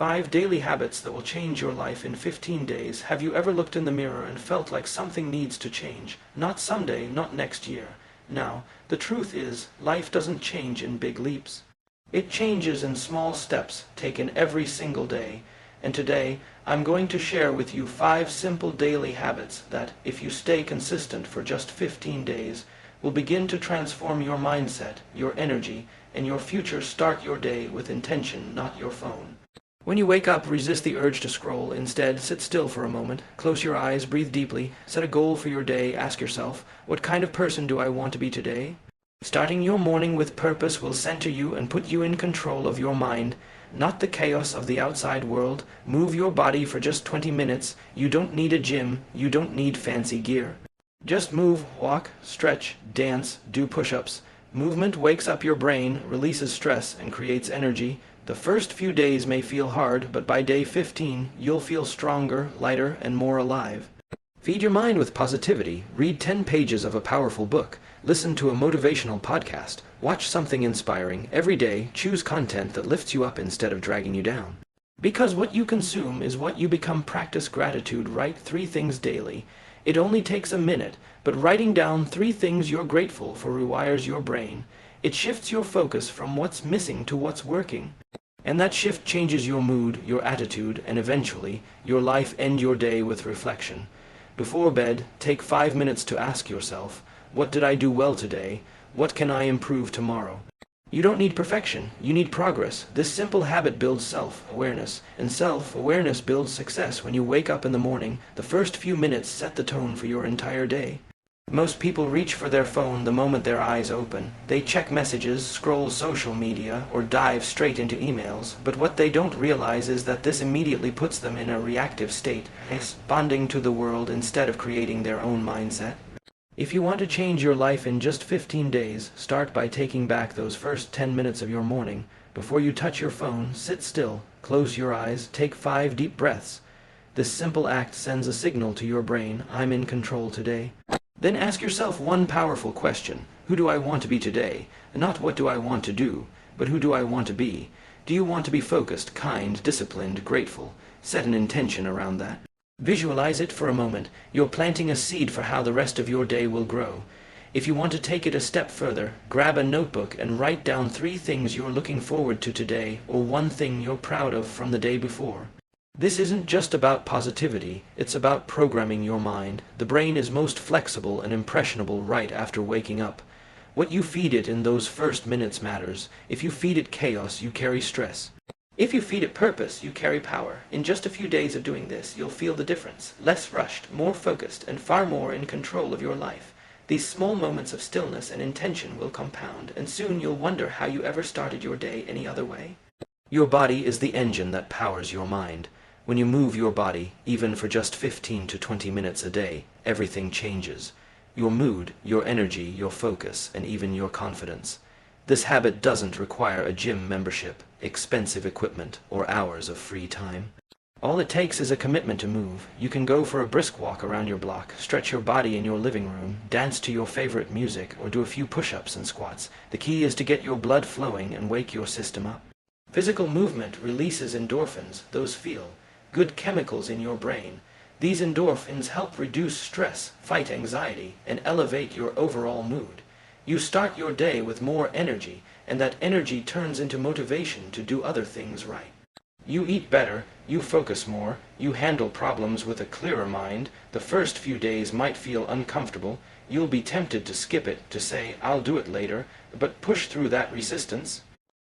5 daily habits that will change your life in 15 days. Have you ever looked in the mirror and felt like something needs to change? Not someday, not next year. Now, the truth is, life doesn't change in big leaps. It changes in small steps taken every single day. And today, I'm going to share with you 5 simple daily habits that, if you stay consistent for just 15 days, will begin to transform your mindset, your energy, and your future. Start your day with intention, not your phone. When you wake up, resist the urge to scroll. Instead, sit still for a moment, close your eyes, breathe deeply, set a goal for your day. Ask yourself, what kind of person do I want to be today? Starting your morning with purpose will center you and put you in control of your mind, not the chaos of the outside world. Move your body for just 20 minutes. You don't need a gym, you don't need fancy gear. Just move, walk, stretch, dance, do push-ups. Movement wakes up your brain, releases stress, and creates energy. The first few days may feel hard, but by day 15, you'll feel stronger, lighter, and more alive. Feed your mind with positivity. Read 10 pages of a powerful book. Listen to a motivational podcast. Watch something inspiring. Every day, choose content that lifts you up instead of dragging you down. Because what you consume is what you become. Practice gratitude. Write 3 things daily. It only takes a minute, but writing down 3 things you're grateful for rewires your brain. It shifts your focus from what's missing to what's working. And that shift changes your mood, your attitude, and eventually, your life. End your day with reflection. Before bed, take 5 minutes to ask yourself, what did I do well today? What can I improve tomorrow? You don't need perfection, you need progress. This simple habit builds self-awareness, and self-awareness builds success. When you wake up in the morning, the first few minutes set the tone for your entire day. Most people reach for their phone the moment their eyes open. They check messages, scroll social media, or dive straight into emails. But what they don't realize is that this immediately puts them in a reactive state, responding to the world instead of creating their own mindset. If you want to change your life in just 15 days, start by taking back those first 10 minutes of your morning. Before you touch your phone, sit still, close your eyes, take 5 deep breaths. This simple act sends a signal to your brain, I'm in control today. Then ask yourself one powerful question. Who do I want to be today? Not what do I want to do, but who do I want to be? Do you want to be focused, kind, disciplined, grateful? Set an intention around that. Visualize it for a moment. You're planting a seed for how the rest of your day will grow. If you want to take it a step further, grab a notebook and write down 3 things you're looking forward to today, or 1 thing you're proud of from the day before. This isn't just about positivity, it's about programming your mind. The brain is most flexible and impressionable right after waking up. What you feed it in those first minutes matters. If you feed it chaos, you carry stress. If you feed it purpose, you carry power. In just a few days of doing this, you'll feel the difference. Less rushed, more focused, and far more in control of your life. These small moments of stillness and intention will compound, and soon you'll wonder how you ever started your day any other way. Your body is the engine that powers your mind. When you move your body, even for just 15 to 20 minutes a day, everything changes. Your mood, your energy, your focus, and even your confidence. This habit doesn't require a gym membership, expensive equipment, or hours of free time. All it takes is a commitment to move. You can go for a brisk walk around your block, stretch your body in your living room, dance to your favorite music, or do a few push-ups and squats. The key is to get your blood flowing and wake your system up. Physical movement releases endorphins, those feel good chemicals in your brain. These endorphins help reduce stress, fight anxiety, and elevate your overall mood. You start your day with more energy, and that energy turns into motivation to do other things right. You eat better, you focus more, you handle problems with a clearer mind. The first few days might feel uncomfortable. You'll be tempted to skip it, to say, I'll do it later, but push through that resistance.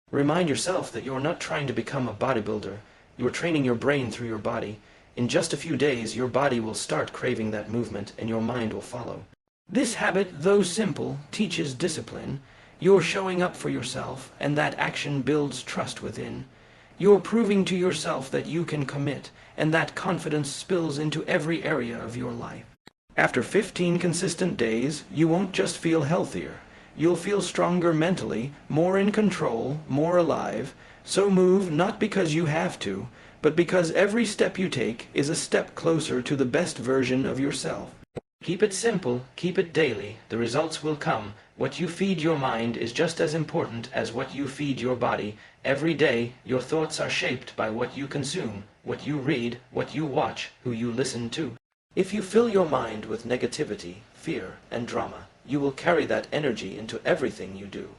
Remind yourself that you're not trying to become a bodybuilder. You're training your brain through your body. In just a few days, your body will start craving that movement, and your mind will follow. This habit, though simple, teaches discipline. You're showing up for yourself, and that action builds trust within. You're proving to yourself that you can commit, and that confidence spills into every area of your life. After 15 consistent days, you won't just feel healthier. You'll feel stronger mentally, more in control, more alive. So move not because you have to, but because every step you take is a step closer to the best version of yourself. Keep it simple, keep it daily. The results will come. What you feed your mind is just as important as what you feed your body. Every day, your thoughts are shaped by what you consume, what you read, what you watch, who you listen to. If you fill your mind with negativity, fear, and drama, you will carry that energy into everything you do.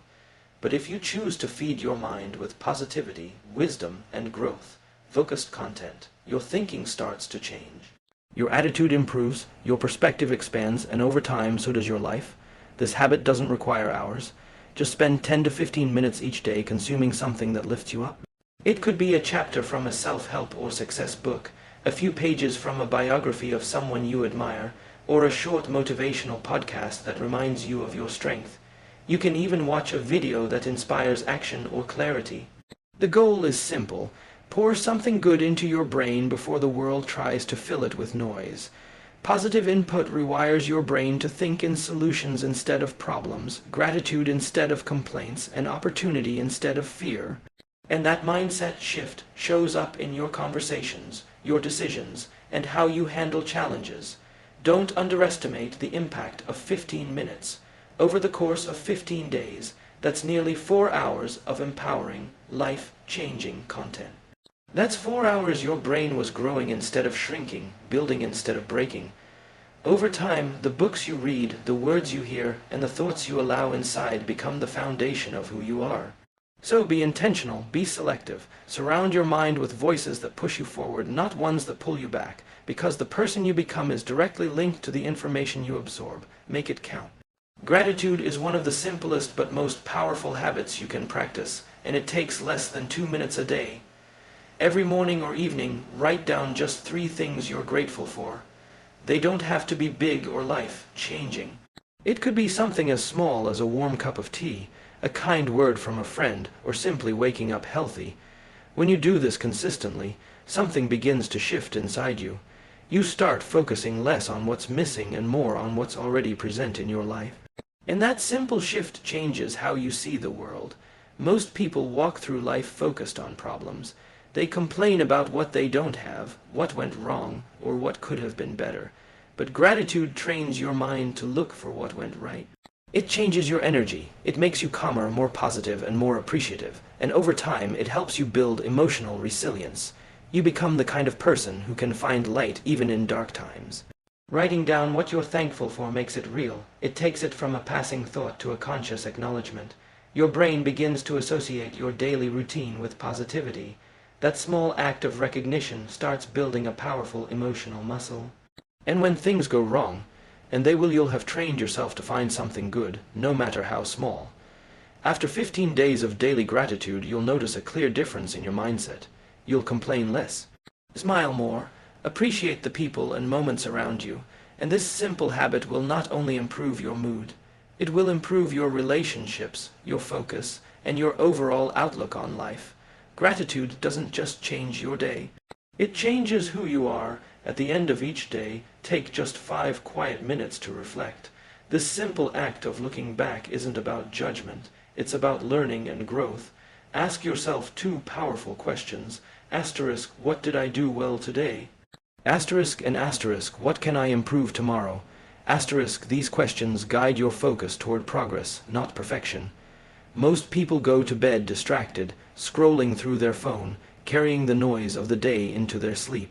But if you choose to feed your mind with positivity, wisdom, and growth, focused content, your thinking starts to change. Your attitude improves, your perspective expands, and over time, so does your life. This habit doesn't require hours. Just spend 10 to 15 minutes each day consuming something that lifts you up. It could be a chapter from a self-help or success book, a few pages from a biography of someone you admire, or a short motivational podcast that reminds you of your strength. You can even watch a video that inspires action or clarity. The goal is simple. Pour something good into your brain before the world tries to fill it with noise. Positive input rewires your brain to think in solutions instead of problems, gratitude instead of complaints, and opportunity instead of fear. And that mindset shift shows up in your conversations, your decisions, and how you handle challenges. Don't underestimate the impact of 15 minutes. Over the course of 15 days, that's nearly 4 hours of empowering, life-changing content. That's 4 hours your brain was growing instead of shrinking, building instead of breaking. Over time, the books you read, the words you hear, and the thoughts you allow inside become the foundation of who you are. So be intentional, be selective. Surround your mind with voices that push you forward, not ones that pull you back, because the person you become is directly linked to the information you absorb. Make it count. Gratitude is one of the simplest but most powerful habits you can practice, and it takes less than 2 minutes a day. Every morning or evening, write down just 3 things you're grateful for. They don't have to be big or life-changing. It could be something as small as a warm cup of tea, a kind word from a friend, or simply waking up healthy. When you do this consistently, something begins to shift inside you. You start focusing less on what's missing and more on what's already present in your life. And that simple shift changes how you see the world. Most people walk through life focused on problems. They complain about what they don't have, what went wrong, or what could have been better. But gratitude trains your mind to look for what went right. It changes your energy. It makes you calmer, more positive, and more appreciative. And over time, it helps you build emotional resilience. You become the kind of person who can find light even in dark times. Writing down what you're thankful for makes it real. It takes it from a passing thought to a conscious acknowledgement. Your brain begins to associate your daily routine with positivity. That small act of recognition starts building a powerful emotional muscle. And when things go wrong, and they will, you'll have trained yourself to find something good, no matter how small. After 15 days of daily gratitude, you'll notice a clear difference in your mindset. You'll complain less, smile more, appreciate the people and moments around you, and this simple habit will not only improve your mood, it will improve your relationships, your focus, and your overall outlook on life. Gratitude doesn't just change your day, it changes who you are. At the end of each day, take just 5 quiet minutes to reflect. This simple act of looking back isn't about judgment, it's about learning and growth. Ask yourself 2 powerful questions. Asterisk, what did I do well today? Asterisk and asterisk, what can I improve tomorrow? Asterisk, these questions guide your focus toward progress, not perfection. Most people go to bed distracted, scrolling through their phone, carrying the noise of the day into their sleep.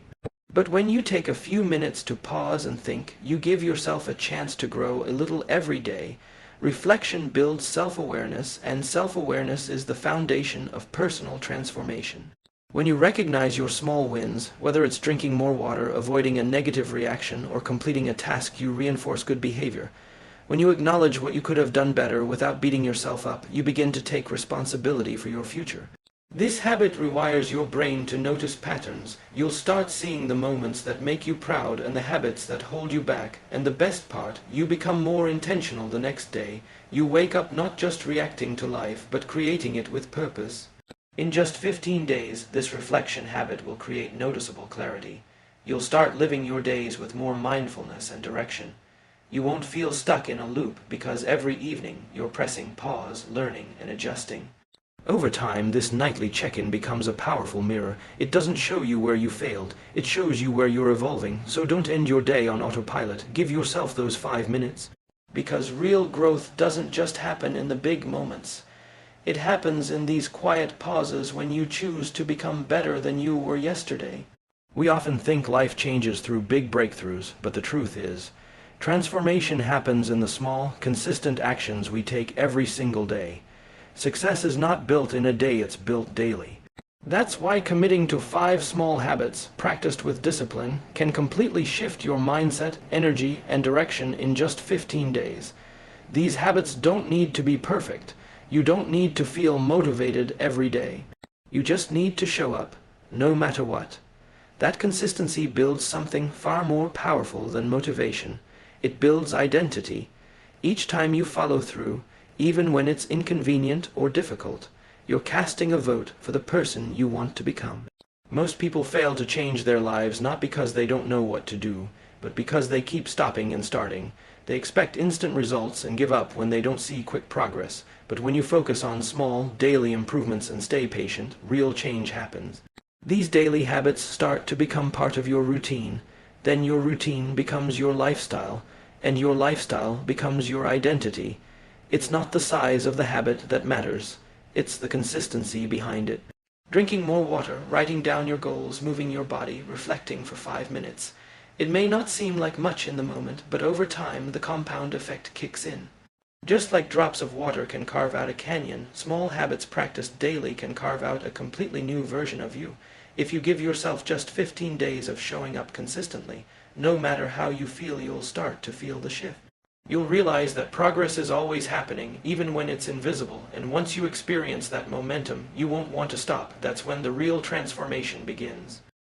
But when you take a few minutes to pause and think, you give yourself a chance to grow a little every day. Reflection builds self-awareness, and self-awareness is the foundation of personal transformation. When you recognize your small wins, whether it's drinking more water, avoiding a negative reaction, or completing a task, you reinforce good behavior. When you acknowledge what you could have done better without beating yourself up, you begin to take responsibility for your future. This habit rewires your brain to notice patterns. You'll start seeing the moments that make you proud and the habits that hold you back. And the best part, you become more intentional the next day. You wake up not just reacting to life, but creating it with purpose. In just 15 days, this reflection habit will create noticeable clarity. You'll start living your days with more mindfulness and direction. You won't feel stuck in a loop because every evening you're pressing pause, learning, and adjusting. Over time, this nightly check-in becomes a powerful mirror. It doesn't show you where you failed, it shows you where you're evolving. So don't end your day on autopilot. Give yourself those 5 minutes. because real growth doesn't just happen in the big moments. It happens in these quiet pauses when you choose to become better than you were yesterday. We often think life changes through big breakthroughs, but the truth is, transformation happens in the small, consistent actions we take every single day. Success is not built in a day, it's built daily. That's why committing to 5 small habits, practiced with discipline, can completely shift your mindset, energy, and direction in just 15 days. These habits don't need to be perfect. You don't need to feel motivated every day. You just need to show up, no matter what. That consistency builds something far more powerful than motivation. It builds identity. Each time you follow through, even when it's inconvenient or difficult, you're casting a vote for the person you want to become. Most people fail to change their lives not because they don't know what to do, but because they keep stopping and starting. They expect instant results and give up when they don't see quick progress. But when you focus on small, daily improvements and stay patient, real change happens. These daily habits start to become part of your routine. Then your routine becomes your lifestyle, and your lifestyle becomes your identity. It's not the size of the habit that matters. It's the consistency behind it. Drinking more water, writing down your goals, moving your body, reflecting for 5 minutes. It may not seem like much in the moment, but over time the compound effect kicks in. Just like drops of water can carve out a canyon, small habits practiced daily can carve out a completely new version of you. If you give yourself just 15 days of showing up consistently, no matter how you feel, you'll start to feel the shift. You'll realize that progress is always happening, even when it's invisible, and once you experience that momentum, you won't want to stop. That's when the real transformation begins.